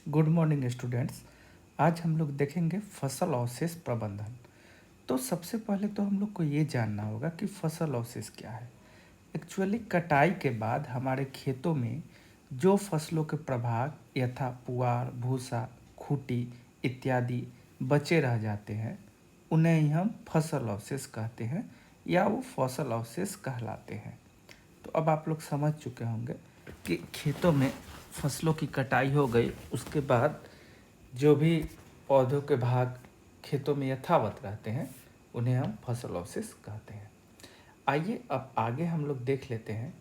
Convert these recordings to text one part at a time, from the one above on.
Good morning students. आज हम लोग देखेंगे फसल अवशेष प्रबंधन। तो सबसे पहले तो हम लोग को ये जानना होगा कि फसल अवशेष क्या है। एक्चुअली कटाई के बाद हमारे खेतों में जो फसलों के प्रभाग यथा पुआल, भूसा, खूंटी इत्यादि बचे रह जाते हैं, उन्हें ही हम फसल अवशेष कहते हैं या वो फसल अवशेष कहलाते हैं। तो अब आप लोग समझ चुके होंगे कि खेतों में फसलों की कटाई हो गई, उसके बाद जो भी पौधों के भाग खेतों में यथावत रहते हैं उन्हें हम फसल अवशेष कहते हैं। आइए अब आगे हम लोग देख लेते हैं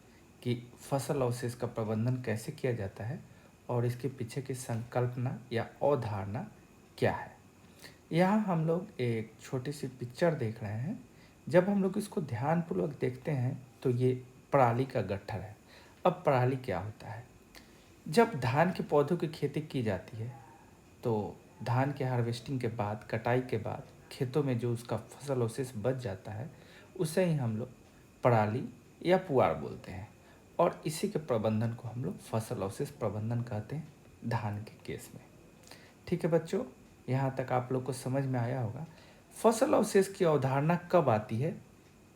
कि फसल अवशेष का प्रबंधन कैसे किया जाता है और इसके पीछे की संकल्पना या अवधारणा क्या है। यहाँ हम लोग एक छोटी सी पिक्चर देख रहे हैं। जब हम लोग इसको ध्यानपूर्वक देखते हैं तो ये पराली का गट्ठर है। अब पराली क्या होता है? जब धान के पौधों की खेती की जाती है तो धान के हार्वेस्टिंग के बाद, कटाई के बाद खेतों में जो उसका फसल अवशेष बच जाता है उसे ही हम लोग पराली या पुआल बोलते हैं। और इसी के प्रबंधन को हम लोग फसल अवशेष प्रबंधन कहते हैं धान के केस में। ठीक है बच्चों, यहाँ तक आप लोग को समझ में आया होगा। फसल अवशेष की अवधारणा कब आती है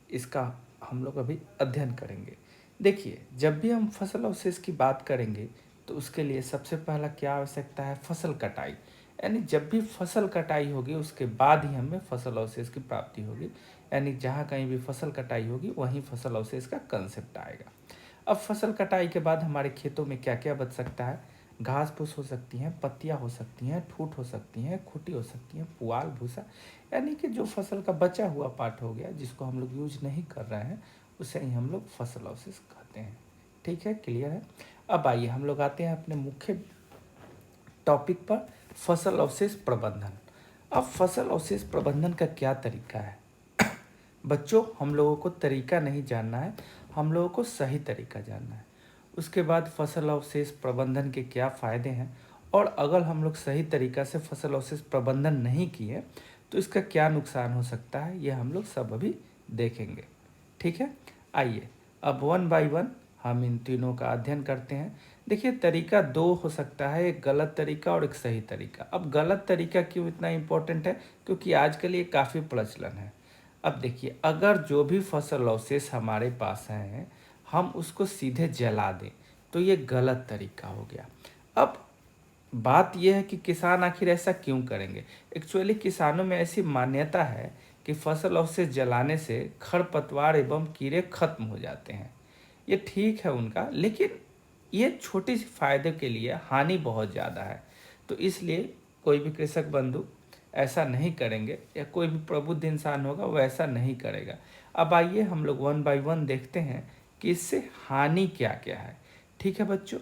इसका हम लोग अभी अध्ययन करेंगे। देखिए, जब भी हम फसल अवशेष की बात करेंगे तो उसके लिए सबसे पहला क्या आवश्यकता है? फसल कटाई। यानी जब भी फसल कटाई होगी उसके बाद ही हमें फसल अवशेष की प्राप्ति होगी। यानी जहाँ कहीं भी फसल कटाई होगी वहीं फसल अवशेष का कंसेप्ट आएगा। अब फसल कटाई के बाद हमारे खेतों में क्या क्या बच सकता है? घास फूस हो सकती हैं, पत्तियां हो सकती हैं, ठूठ हो सकती हैं, खूंटी हो सकती हैं, पुआल, भूसा, यानी कि जो फसल का बचा हुआ पार्ट हो गया जिसको हम लोग यूज नहीं कर रहे हैं उसे ही हम लोग फसल अवशेष कहते हैं। ठीक है, क्लियर है। अब आइए हम लोग आते हैं अपने मुख्य टॉपिक पर, फसल अवशेष प्रबंधन। अब फसल अवशेष प्रबंधन का क्या तरीका है? बच्चों, हम लोगों को तरीका नहीं जानना है, हम लोगों को सही तरीका जानना है। उसके बाद फसल अवशेष प्रबंधन के क्या फ़ायदे हैं और अगर हम लोग सही तरीका से फसल अवशेष प्रबंधन नहीं किए तो इसका क्या नुकसान हो सकता है, ये हम लोग सब अभी देखेंगे। ठीक है, आइए अब वन बाय वन हम इन तीनों का अध्ययन करते हैं। देखिए, तरीका दो हो सकता है, एक गलत तरीका और एक सही तरीका। अब गलत तरीका क्यों इतना इम्पोर्टेंट है? क्योंकि आजकल ये काफ़ी प्रचलन है। अब देखिए, अगर जो भी फसल अवशेष हमारे पास हैं हम उसको सीधे जला दें तो ये गलत तरीका हो गया। अब बात यह है कि किसान आखिर ऐसा क्यों करेंगे? एक्चुअली किसानों में ऐसी मान्यता है कि फसल अवशेष जलाने से खरपतवार एवं कीड़े खत्म हो जाते हैं। ये ठीक है उनका, लेकिन ये छोटी सी फायदे के लिए हानि बहुत ज़्यादा है। तो इसलिए कोई भी कृषक बंधु ऐसा नहीं करेंगे या कोई भी प्रबुद्ध इंसान होगा वो ऐसा नहीं करेगा। अब आइए हम लोग वन बाय वन देखते हैं कि इससे हानि क्या क्या है। ठीक है बच्चों,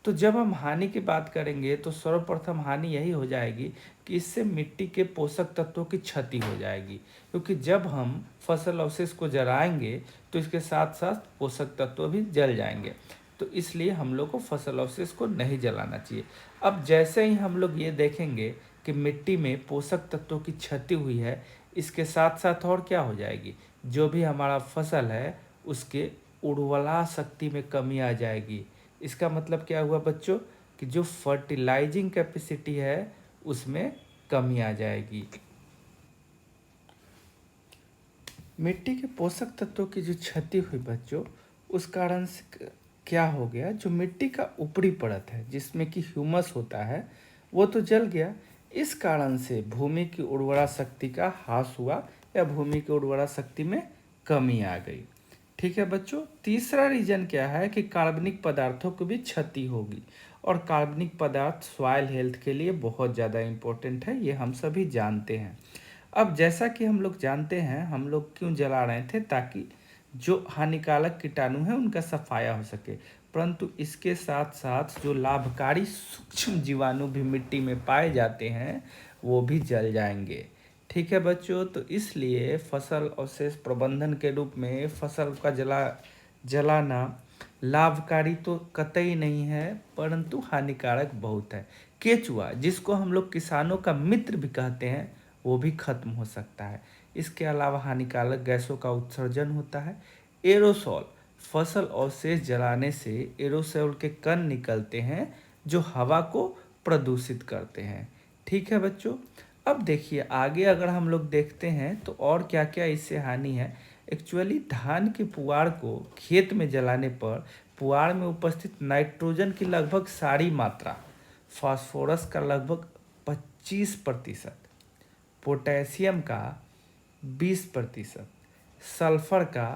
तो जब हम हानि की बात करेंगे तो सर्वप्रथम हानि यही हो जाएगी कि इससे मिट्टी के पोषक तत्वों की क्षति हो जाएगी। क्योंकि जब हम फसल अवशेष को जलाएंगे तो इसके साथ साथ पोषक तत्व भी जल जाएंगे। तो इसलिए हम लोग को फसल अवशेष को नहीं जलाना चाहिए। अब जैसे ही हम लोग ये देखेंगे कि मिट्टी में पोषक तत्वों की क्षति हुई है, इसके साथ साथ और क्या हो जाएगी? जो भी हमारा फसल है उसके उर्वरा शक्ति में कमी आ जाएगी। इसका मतलब क्या हुआ बच्चों? कि जो फर्टिलाइजिंग कैपेसिटी है उसमें कमी आ जाएगी। मिट्टी के पोषक तत्वों की जो क्षति हुई बच्चों, उस कारण से क्या हो गया? जो मिट्टी का ऊपरी परत है जिसमें कि ह्यूमस होता है वो तो जल गया। इस कारण से भूमि की उर्वरा शक्ति का ह्रास हुआ या भूमि की उर्वरा शक्ति में कमी आ गई। ठीक है बच्चों, तीसरा रीजन क्या है कि कार्बनिक पदार्थों को भी क्षति होगी। और कार्बनिक पदार्थ सॉइल हेल्थ के लिए बहुत ज़्यादा इम्पोर्टेंट है, ये हम सभी जानते हैं। अब जैसा कि हम लोग जानते हैं, हम लोग क्यों जला रहे थे? ताकि जो हानिकारक कीटाणु हैं उनका सफाया हो सके, परंतु इसके साथ साथ जो लाभकारी सूक्ष्म जीवाणु भी मिट्टी में पाए जाते हैं वो भी जल जाएंगे। ठीक है बच्चों, तो इसलिए फसल अवशेष प्रबंधन के रूप में फसल का जलाना लाभकारी तो कतई नहीं है, परंतु हानिकारक बहुत है। केचुआ, जिसको हम लोग किसानों का मित्र भी कहते हैं, वो भी खत्म हो सकता है। इसके अलावा हानिकारक गैसों का उत्सर्जन होता है। एरोसोल, फसल अवशेष जलाने से एरोसोल के कण निकलते हैं जो हवा को प्रदूषित करते हैं। ठीक है बच्चों। अब देखिए आगे अगर हम लोग देखते हैं तो और क्या क्या इससे हानि है। एक्चुअली धान के पुआल को खेत में जलाने पर पुआल में उपस्थित नाइट्रोजन की लगभग सारी मात्रा, फास्फोरस का लगभग 25%, पोटेशियम का 20%, सल्फर का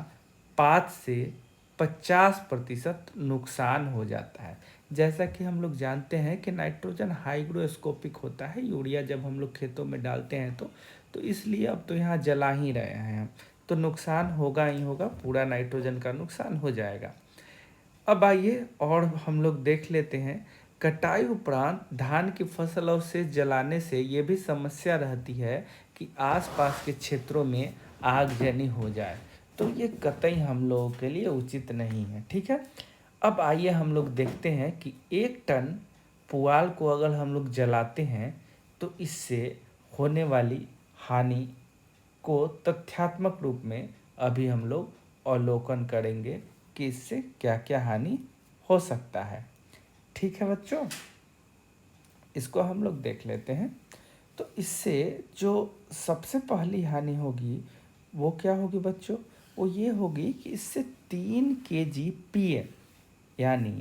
5 से 50% नुकसान हो जाता है। जैसा कि हम लोग जानते हैं कि नाइट्रोजन हाइग्रोस्कोपिक होता है, यूरिया जब हम लोग खेतों में डालते हैं तो इसलिए अब तो यहाँ जला ही रहे हैं हम, तो नुकसान होगा ही होगा, पूरा नाइट्रोजन का नुकसान हो जाएगा। अब आइए और हम लोग देख लेते हैं, कटाई उपरांत धान की फसल अवशेष जलाने से ये भी समस्या रहती है कि आसपास के क्षेत्रों में आगजनी हो जाए, तो ये कतई हम लोगों के लिए उचित नहीं है। ठीक है। अब आइए हम लोग देखते हैं कि 1 टन पुआल को अगर हम लोग जलाते हैं तो इससे होने वाली हानि को तथ्यात्मक रूप में अभी हम लोग अवलोकन करेंगे कि इससे क्या क्या हानि हो सकता है। ठीक है बच्चों, इसको हम लोग देख लेते हैं। तो इससे जो सबसे पहली हानि होगी वो क्या होगी बच्चों, वो ये होगी कि इससे 3 kg PM यानी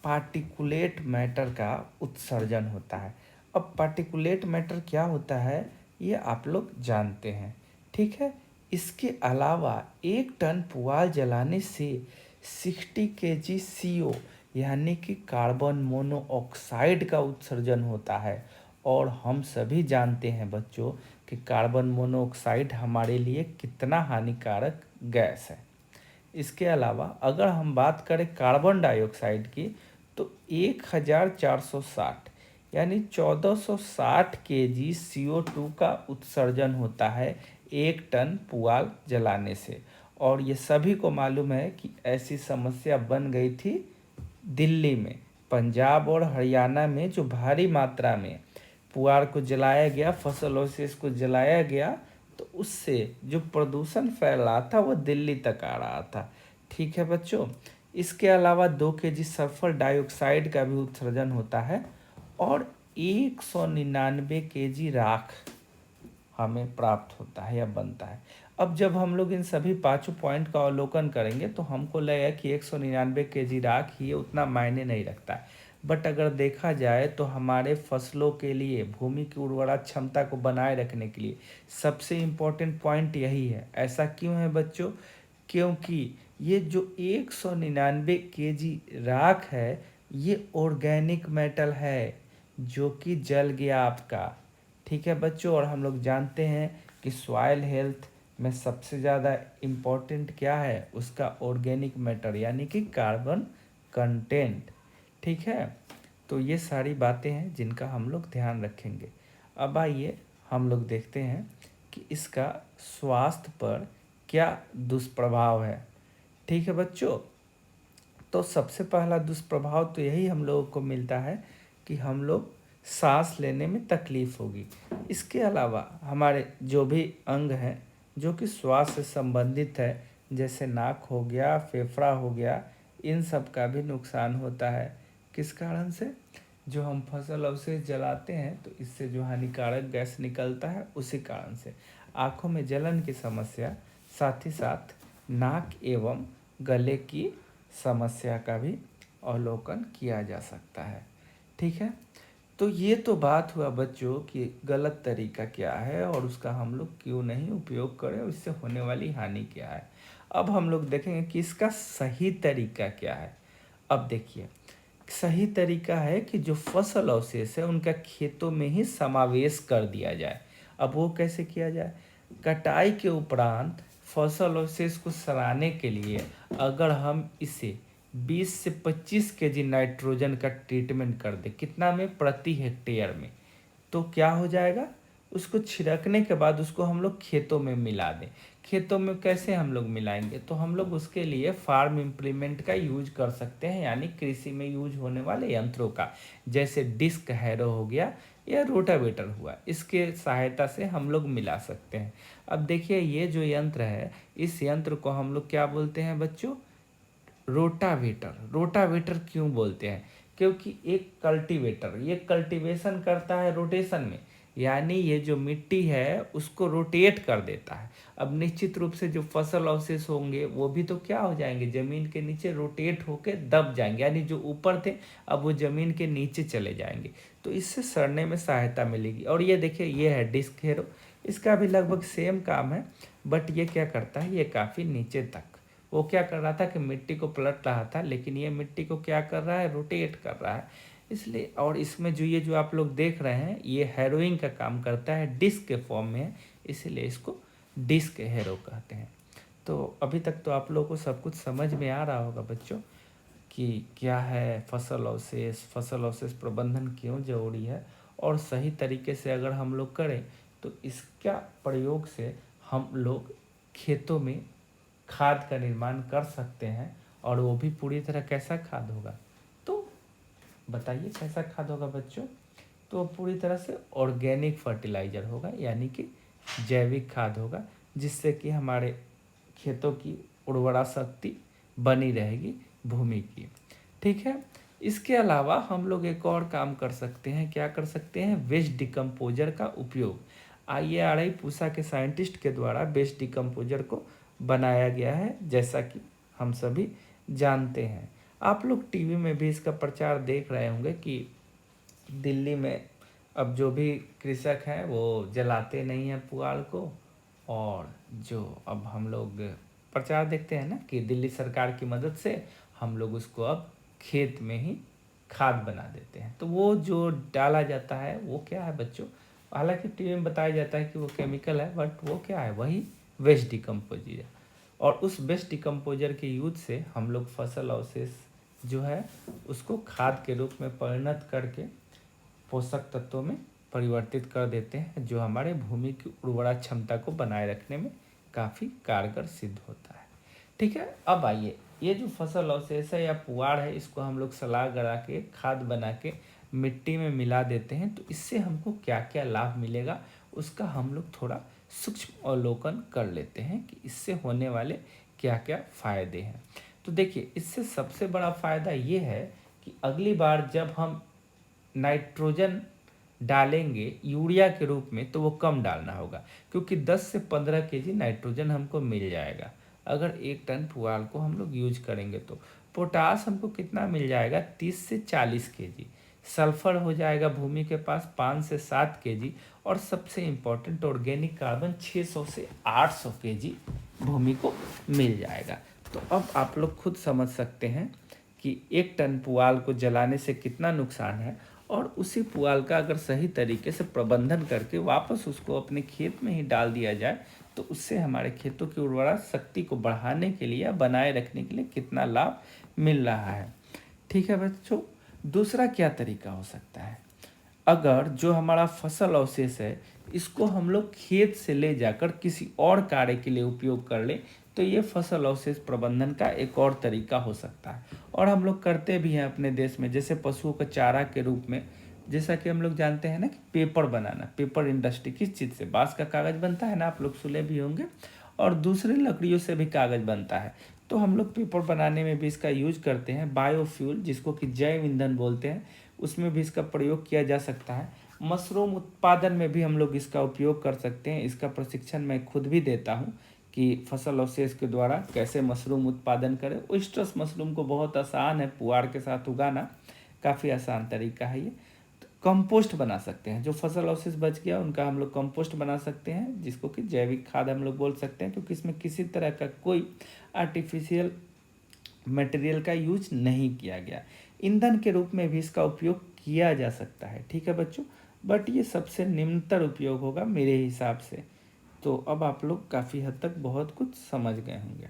पार्टिकुलेट मैटर का उत्सर्जन होता है। अब पार्टिकुलेट मैटर क्या होता है ये आप लोग जानते हैं। ठीक है। इसके अलावा 1 टन पुआल जलाने से 60 kg CO यानी कि कार्बन मोनोऑक्साइड का उत्सर्जन होता है। और हम सभी जानते हैं बच्चों कि कार्बन मोनोऑक्साइड हमारे लिए कितना हानिकारक गैस है। इसके अलावा अगर हम बात करें कार्बन डाइऑक्साइड की तो 1460 यानी 1460 kg CO2 का उत्सर्जन होता है 1 टन पुआल जलाने से। और ये सभी को मालूम है कि ऐसी समस्या बन गई थी दिल्ली में, पंजाब और हरियाणा में, जो भारी मात्रा में पुआल को जलाया गया, फसल अवशेष को जलाया गया, तो उससे जो प्रदूषण फैल रहा था वो दिल्ली तक आ रहा था। ठीक है बच्चों। इसके अलावा 2 kg सल्फर डाइऑक्साइड का भी उत्सर्जन होता है और 199 kg राख हमें प्राप्त होता है या बनता है। अब जब हम लोग इन सभी पांचों पॉइंट का अवलोकन करेंगे तो हमको लगेगा कि 199 kg राख ही उतना मायने नहीं रखता है। बट अगर देखा जाए तो हमारे फसलों के लिए, भूमि की उर्वरा क्षमता को बनाए रखने के लिए सबसे इम्पोर्टेंट पॉइंट यही है। ऐसा क्यों है बच्चों, क्योंकि ये जो 199 kg राख है ये ऑर्गेनिक मेटल है जो कि जल गया आपका। ठीक है बच्चों। और हम लोग जानते हैं कि सॉइल हेल्थ में सबसे ज़्यादा इम्पोर्टेंट क्या है, उसका ऑर्गेनिक मैटर यानी कि कार्बन कंटेंट। ठीक है। तो ये सारी बातें हैं जिनका हम लोग ध्यान रखेंगे। अब आइए हम लोग देखते हैं कि इसका स्वास्थ्य पर क्या दुष्प्रभाव है। ठीक है बच्चों। तो सबसे पहला दुष्प्रभाव तो यही हम लोगों को मिलता है कि हम लोग सांस लेने में तकलीफ होगी। इसके अलावा हमारे जो भी अंग हैं जो कि श्वास से संबंधित है, जैसे नाक हो गया, फेफड़ा हो गया, इन सब का भी नुकसान होता है। किस कारण से, जो हम फसल अवशेष जलाते हैं तो इससे जो हानिकारक गैस निकलता है उसी कारण से। आँखों में जलन की समस्या, साथ ही साथ नाक एवं गले की समस्या का भी अवलोकन किया जा सकता है। ठीक है। तो ये तो बात हुआ बच्चों कि गलत तरीका क्या है और उसका हम लोग क्यों नहीं उपयोग करें और इससे होने वाली हानि क्या है। अब हम लोग देखेंगे कि इसका सही तरीका क्या है। अब देखिए, सही तरीका है कि जो फसल अवशेष है उनका खेतों में ही समावेश कर दिया जाए। अब वो कैसे किया जाए, कटाई के उपरांत फसल अवशेष को सड़ाने के लिए अगर हम इसे 20 से 25 kg नाइट्रोजन का ट्रीटमेंट कर दे, कितना में, प्रति हेक्टेयर में, तो क्या हो जाएगा, उसको छिड़कने के बाद उसको हम लोग खेतों में मिला दें। खेतों में कैसे हम लोग मिलाएंगे, तो हम लोग उसके लिए फार्म इम्प्लीमेंट का यूज कर सकते हैं, यानी कृषि में यूज होने वाले यंत्रों का, जैसे डिस्क हैरो हो गया या रोटावेटर हुआ, इसके सहायता से हम लोग मिला सकते हैं। अब देखिए ये जो यंत्र है, इस यंत्र को हम लोग क्या बोलते हैं बच्चों, रोटावेटर। रोटावेटर क्यों बोलते हैं, क्योंकि एक कल्टीवेटर ये कल्टीवेशन करता है रोटेशन में, यानी ये जो मिट्टी है उसको रोटेट कर देता है। अब निश्चित रूप से जो फसल अवशेष होंगे वो भी तो क्या हो जाएंगे, जमीन के नीचे रोटेट होके दब जाएंगे, यानी जो ऊपर थे अब वो जमीन के नीचे चले जाएंगे, तो इससे सड़ने में सहायता मिलेगी। और ये देखिए ये है डिस्क हैरो, इसका भी लगभग सेम काम है, बट ये क्या करता है, ये काफ़ी नीचे तक वो क्या कर रहा था कि मिट्टी को पलट रहा था, लेकिन ये मिट्टी को क्या कर रहा है, रोटेट कर रहा है। इसलिए और इसमें जो ये जो आप लोग देख रहे हैं ये हैरोइंग का काम करता है, डिस्क के फॉर्म में है, इसलिए इसको डिस्क हैरो कहते हैं। तो अभी तक तो आप लोगों को सब कुछ समझ में आ रहा होगा बच्चों कि क्या है फसल अवशेष प्रबंधन क्यों जरूरी है, और सही तरीके से अगर हम लोग करें तो इसका प्रयोग से हम लोग खेतों में खाद का निर्माण कर सकते हैं, और वो भी पूरी तरह कैसा खाद होगा, तो बताइए कैसा खाद होगा बच्चों, तो पूरी तरह से ऑर्गेनिक फर्टिलाइज़र होगा, यानी कि जैविक खाद होगा, जिससे कि हमारे खेतों की उर्वरा शक्ति बनी रहेगी भूमि की। ठीक है, इसके अलावा हम लोग एक और काम कर सकते हैं, क्या कर सकते हैं, वेस्ट डिकम्पोजर का उपयोग। IARI पूसा के साइंटिस्ट के द्वारा वेस्ट डिकम्पोजर को बनाया गया है, जैसा कि हम सभी जानते हैं। आप लोग टीवी में भी इसका प्रचार देख रहे होंगे कि दिल्ली में अब जो भी कृषक हैं वो जलाते नहीं हैं पुआल को, और जो अब हम लोग प्रचार देखते हैं ना कि दिल्ली सरकार की मदद से हम लोग उसको अब खेत में ही खाद बना देते हैं। तो वो जो डाला जाता है वो क्या है बच्चों, हालांकि टीवी में बताया जाता है कि वो केमिकल है, बट वो क्या है, वही वेस्ट डिकम्पोजर। और उस वेस्ट डिकम्पोजर के यूज से हम लोग फसल अवशेष जो है उसको खाद के रूप में परिणत करके पोषक तत्वों में परिवर्तित कर देते हैं, जो हमारे भूमि की उर्वरा क्षमता को बनाए रखने में काफ़ी कारगर सिद्ध होता है। ठीक है, अब आइए ये जो फसल अवशेष है या पुआड़ है, इसको हम लोग सलाह गड़ा के खाद बना के मिट्टी में मिला देते हैं, तो इससे हमको क्या क्या लाभ मिलेगा उसका हम लोग थोड़ा सूक्ष्म अवलोकन कर लेते हैं कि इससे होने वाले क्या क्या फ़ायदे हैं। तो देखिए इससे सबसे बड़ा फ़ायदा ये है कि अगली बार जब हम नाइट्रोजन डालेंगे यूरिया के रूप में तो वो कम डालना होगा, क्योंकि 10 से 15 केजी नाइट्रोजन हमको मिल जाएगा अगर 1 टन पुआल को हम लोग यूज करेंगे। तो पोटास हमको कितना मिल जाएगा, 30 से 40 केजी। सल्फर हो जाएगा भूमि के पास 5 से 7 केजी, और सबसे इम्पोर्टेंट ऑर्गेनिक कार्बन 600 से 800 केजी भूमि को मिल जाएगा। तो अब आप लोग खुद समझ सकते हैं कि 1 टन पुआल को जलाने से कितना नुकसान है, और उसी पुआल का अगर सही तरीके से प्रबंधन करके वापस उसको अपने खेत में ही डाल दिया जाए तो उससे हमारे खेतों की उर्वरा शक्ति को बढ़ाने के लिए या बनाए रखने के लिए कितना लाभ मिल रहा है। ठीक है बच्चों, दूसरा क्या तरीका हो सकता है, अगर जो हमारा फसल अवशेष है इसको हम लोग खेत से ले जाकर किसी और कार्य के लिए उपयोग कर लें, तो ये फसल अवशेष प्रबंधन का एक और तरीका हो सकता है, और हम लोग करते भी हैं अपने देश में, जैसे पशुओं का चारा के रूप में। जैसा कि हम लोग जानते हैं ना कि पेपर बनाना, पेपर इंडस्ट्री किस चीज़ से, बांस का कागज़ बनता है ना, आप लोग सुने भी होंगे, और दूसरी लकड़ियों से भी कागज़ बनता है। तो हम लोग पेपर बनाने में भी इसका यूज करते हैं। बायोफ्यूल जिसको कि जैव ईंधन बोलते हैं, उसमें भी इसका प्रयोग किया जा सकता है। मशरूम उत्पादन में भी हम लोग इसका उपयोग कर सकते हैं। इसका प्रशिक्षण मैं खुद भी देता हूँ कि फसल अवशेष के द्वारा कैसे मशरूम उत्पादन करें। ओइस्टर्स मशरूम को बहुत आसान है पुआड़ के साथ उगाना, काफ़ी आसान तरीका है ये। तो कंपोस्ट बना सकते हैं, जो फसल अवशेष बच गया उनका हम लोग कंपोस्ट बना सकते हैं, जिसको कि जैविक खाद हम लोग बोल सकते हैं, क्योंकि इसमें किसी तरह का कोई आर्टिफिशियल मटेरियल का यूज नहीं किया गया। ईंधन के रूप में भी इसका उपयोग किया जा सकता है। ठीक है बच्चों, बट ये सबसे निम्नतर उपयोग होगा मेरे हिसाब से। तो अब आप लोग काफ़ी हद तक बहुत कुछ समझ गए होंगे।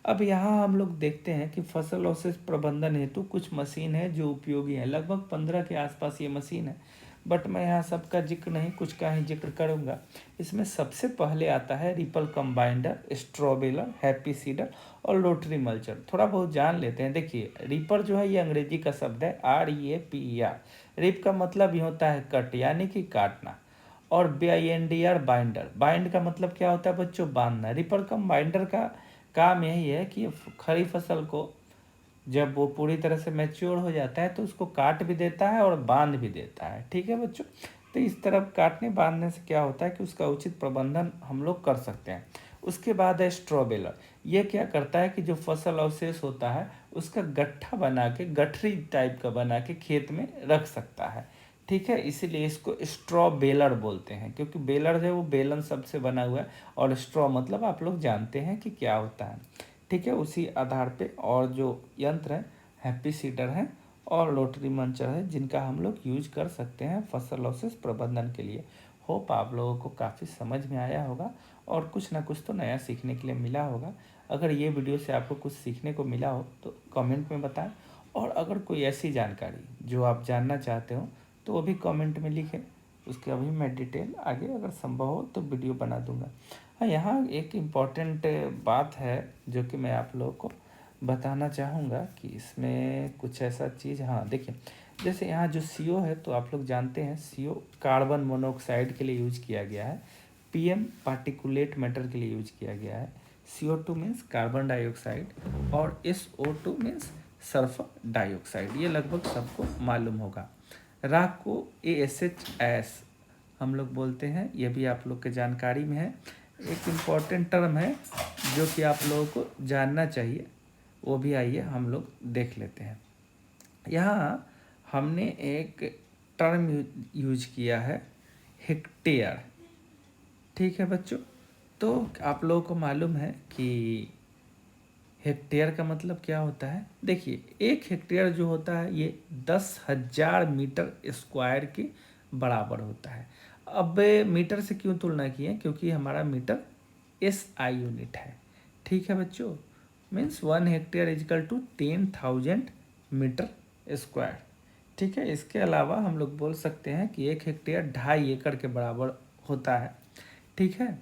अब यहाँ हम लोग देखते हैं कि फसल अवशेष प्रबंधन हेतु कुछ मशीन है जो उपयोगी है, लगभग 15 के आसपास ये मशीन है, बट मैं यहाँ सबका जिक्र नहीं, कुछ का ही जिक्र करूँगा। इसमें सबसे पहले आता है रिपल कंबाइंडर, स्ट्रॉबेलर, हैप्पी सीडर और लोटरी मल्चर। थोड़ा बहुत जान लेते हैं। देखिए रिपर जो है ये अंग्रेजी का शब्द है, REAPER। रिप का मतलब ये होता है कट, यानी कि काटना, और BINDR बाइंडर, बाइंड का मतलब क्या होता है बच्चों, बांधना। रिपर कंबाइंडर का काम यही है कि खड़ी फसल को जब वो पूरी तरह से मैच्योर हो जाता है तो उसको काट भी देता है और बांध भी देता है। ठीक है बच्चों, तो इस तरफ काटने बांधने से क्या होता है कि उसका उचित प्रबंधन हम लोग कर सकते हैं। उसके बाद है स्ट्रॉ बेलर। ये क्या करता है कि जो फसल अवशेष होता है उसका गट्ठा बना के, गठरी टाइप का बना के खेत में रख सकता है। ठीक है, इसीलिए इसको स्ट्रॉ बेलर बोलते हैं, क्योंकि बेलर जो है वो बेलन सबसे बना हुआ है और स्ट्रॉ मतलब आप लोग जानते हैं कि क्या होता है। ठीक है, उसी आधार पे और जो यंत्र है, हैप्पी सीडर है और लोटरी मंचर है, जिनका हम लोग यूज कर सकते हैं फसल अवशेष प्रबंधन के लिए। होप आप लोगों को काफ़ी समझ में आया होगा और कुछ ना कुछ तो नया सीखने के लिए मिला होगा। अगर ये वीडियो से आपको कुछ सीखने को मिला हो तो कमेंट में बताएं, और अगर कोई ऐसी जानकारी जो आप जानना चाहते हो तो वो भी कमेंट में लिखें। उसके अभी मैं डिटेल आगे अगर संभव हो तो वीडियो बना दूंगा। हाँ, यहाँ एक इम्पॉर्टेंट बात है जो कि मैं आप लोगों को बताना चाहूँगा कि इसमें कुछ ऐसा चीज़, हाँ देखिए, जैसे यहाँ जो CO है तो आप लोग जानते हैं CO कार्बन मोनोऑक्साइड के लिए यूज किया गया है, PM पार्टिकुलेट मैटर के लिए यूज किया गया है, CO2 मीन्स कार्बन डाइऑक्साइड और SO2 मीन्स सल्फर डाइऑक्साइड। ये लगभग सबको मालूम होगा। राख को ASHS हम लोग बोलते हैं, ये भी आप लोग के जानकारी में है। एक इम्पॉर्टेंट टर्म है जो कि आप लोगों को जानना चाहिए, वो भी आइए हम लोग देख लेते हैं। यहाँ हमने एक टर्म यूज किया है, हेक्टेयर। ठीक है बच्चों, तो आप लोगों को मालूम है कि हेक्टेयर का मतलब क्या होता है। देखिए, एक हेक्टेयर जो होता है ये 10,000 मीटर स्क्वायर के बराबर होता है। अब मीटर से क्यों तुलना की है, क्योंकि हमारा मीटर SI यूनिट है। ठीक है बच्चों, means 1 hectare is equal to 10,000 metre square. ठीक है, इसके अलावा हम लोग बोल सकते हैं कि 1 हेक्टेयर 2.5 एकड़ के बराबर होता है। ठीक है,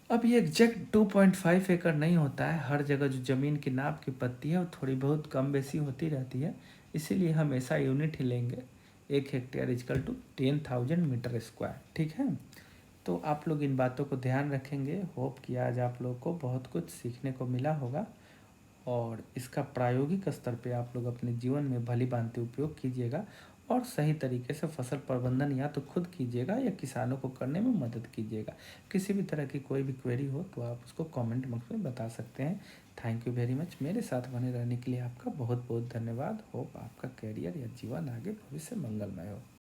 अब ये एग्जैक्ट 2.5 एकड़ नहीं होता है, हर जगह जो ज़मीन की नाप की पत्ती है वो थोड़ी बहुत कम बेसी होती रहती है, इसीलिए हम ऐसा यूनिट ही लेंगे, 1 hectare is equal to 10,000 metre square. ठीक है, तो आप लोग इन बातों को ध्यान रखेंगे। होप कि आज आप लोग को बहुत कुछ सीखने को मिला होगा और इसका प्रायोगिक स्तर पे आप लोग अपने जीवन में भली भांति उपयोग कीजिएगा और सही तरीके से फसल प्रबंधन या तो खुद कीजिएगा या किसानों को करने में मदद कीजिएगा। किसी भी तरह की कोई भी क्वेरी हो तो आप उसको कमेंट बॉक्स में बता सकते हैं। थैंक यू वेरी मच, मेरे साथ बने रहने के लिए आपका बहुत बहुत धन्यवाद। होप आपका करियर या जीवन आगे भविष्य मंगलमय हो।